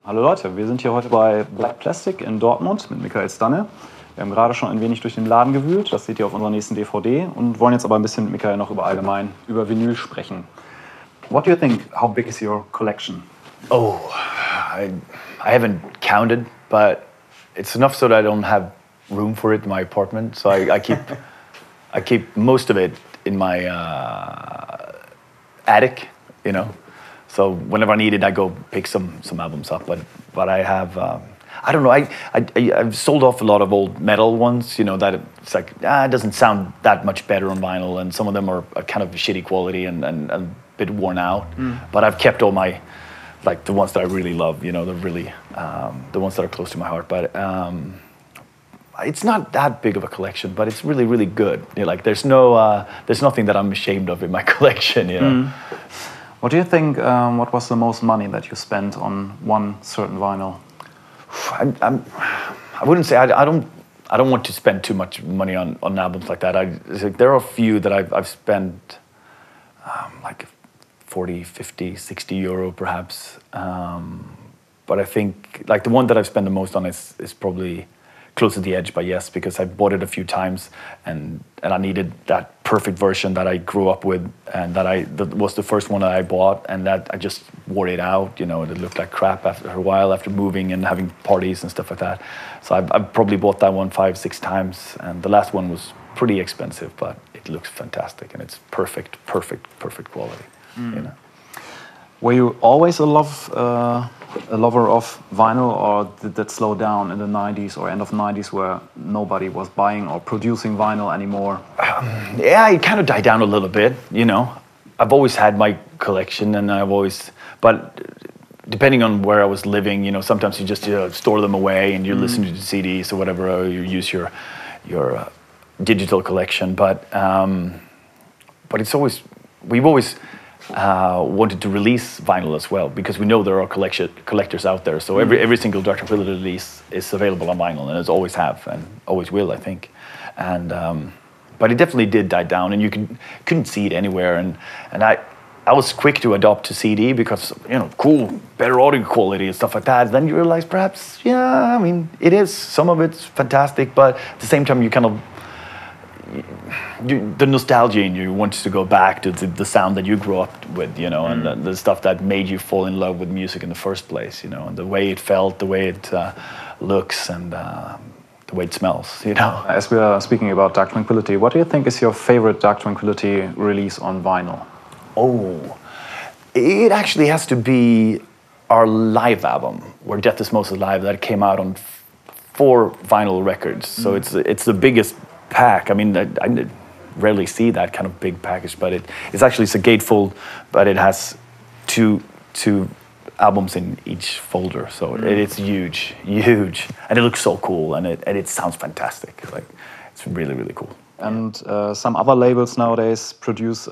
Hallo Leute, wir sind hier heute bei Black Plastic in Dortmund mit Mikael Stanne. Wir haben gerade schon ein wenig durch den Laden gewühlt, das seht ihr auf unserer nächsten DVD und wollen jetzt aber ein bisschen mit Mikael noch über Vinyl sprechen. What do you think, how big is your collection? Oh, I haven't counted, but it's enough so that I don't have room for it in my apartment. So I keep most of it in my attic, you know. So whenever I need it, I go pick some albums up. But I have, I don't know. I've sold off a lot of old metal ones. You know that it's like it doesn't sound that much better on vinyl, and some of them are kind of shitty quality and a bit worn out. But I've kept all my, like the ones that I really love. You know, the ones that are close to my heart. But it's not that big of a collection, but it's really, really good. You know, like there's nothing that I'm ashamed of in my collection. You know. What do you think, what was the most money that you spent on one certain vinyl? I wouldn't say, I don't want to spend too much money on albums like that. There are a few that I've spent like 40, 50, 60 euro perhaps. But I think like the one that I've spent the most on is probably Close to the Edge by Yes, because I bought it a few times and I needed that perfect version that I grew up with, and that was the first one that I bought, and that I just wore it out, you know, and it looked like crap after a while, after moving and having parties and stuff like that. So I've probably bought that one 5, 6 times, and the last one was pretty expensive, but it looks fantastic and it's perfect quality. You know. Were you always a lover of vinyl, or did that slow down in the 90s or end of 90s where nobody was buying or producing vinyl anymore? Yeah, it kind of died down a little bit, you know. I've always had my collection, and but depending on where I was living, you know, sometimes you just store them away and you listen to the CDs or whatever, or you use your digital collection. But we've always wanted to release vinyl as well, because we know there are collectors out there. So every single Tranquillity release is available on vinyl, and it always have and always will, I think. And but it definitely did die down, and you couldn't see it anywhere. And I was quick to adopt to CD because, you know, cool, better audio quality and stuff like that. Then you realize perhaps, yeah, I mean, it is, some of it's fantastic, but at the same time you kind of, the nostalgia in you wants to go back to the sound that you grew up with, you know, and the stuff that made you fall in love with music in the first place, you know, and the way it felt, the way it looks, and the way it smells, you know. As we are speaking about Dark Tranquillity, what do you think is your favorite Dark Tranquillity release on vinyl? Oh, it actually has to be our live album, Where Death is Mostly Live, that came out on 4 vinyl records. So it's the biggest pack. I mean, I rarely see that kind of big package, but it's actually a gatefold, but it has two albums in each folder, so it's huge, and it looks so cool, and it sounds fantastic. Like, it's really, really cool. And some other labels nowadays produce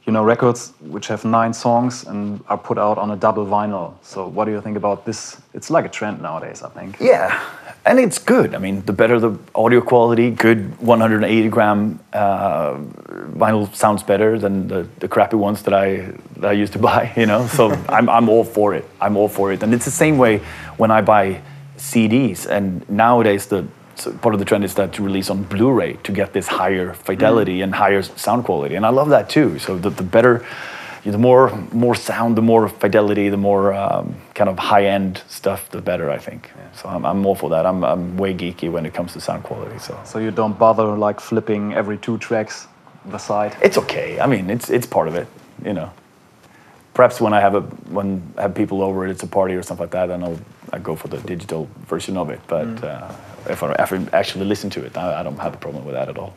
you know, records which have 9 songs and are put out on a double vinyl. So what do you think about this? It's like a trend nowadays, I think. Yeah, and it's good. I mean, the better the audio quality, good 180-gram vinyl sounds better than the crappy ones that I used to buy, you know? So I'm all for it. I'm all for it. And it's the same way when I buy CDs. And nowadays, part of the trend is that to release on Blu-ray to get this higher fidelity and higher sound quality, and I love that too. So the better, the more sound, the more fidelity, the more kind of high-end stuff, the better, I think. Yeah. So I'm all for that. I'm way geeky when it comes to sound quality. So you don't bother like flipping every 2 tracks the side? It's okay. I mean, it's part of it, you know. Perhaps when I have people over, it's a party or something like that, then I go for the digital version of it. But if I actually listen to it, I don't have a problem with that at all.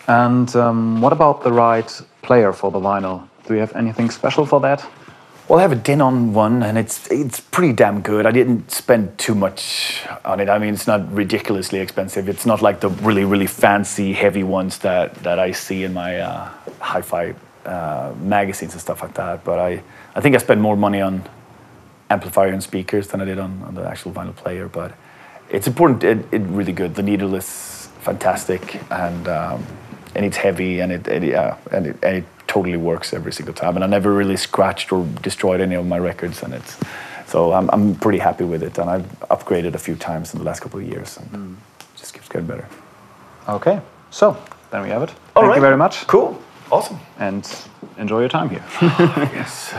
And what about the right player for the vinyl? Do you have anything special for that? Well, I have a Denon one, and it's pretty damn good. I didn't spend too much on it. I mean, it's not ridiculously expensive. It's not like the really, really fancy, heavy ones that I see in my hi-fi magazines and stuff like that. But I think I spend more money on amplifier and speakers than I did on the actual vinyl player. But it's important. It's really good. The needle is fantastic, and it's heavy, and it totally works every single time. And I never really scratched or destroyed any of my records, and So I'm pretty happy with it, and I've upgraded a few times in the last couple of years, and it just keeps getting better. Okay, so then we have it. Thank you very much. Cool. Awesome. And enjoy your time here. Yes.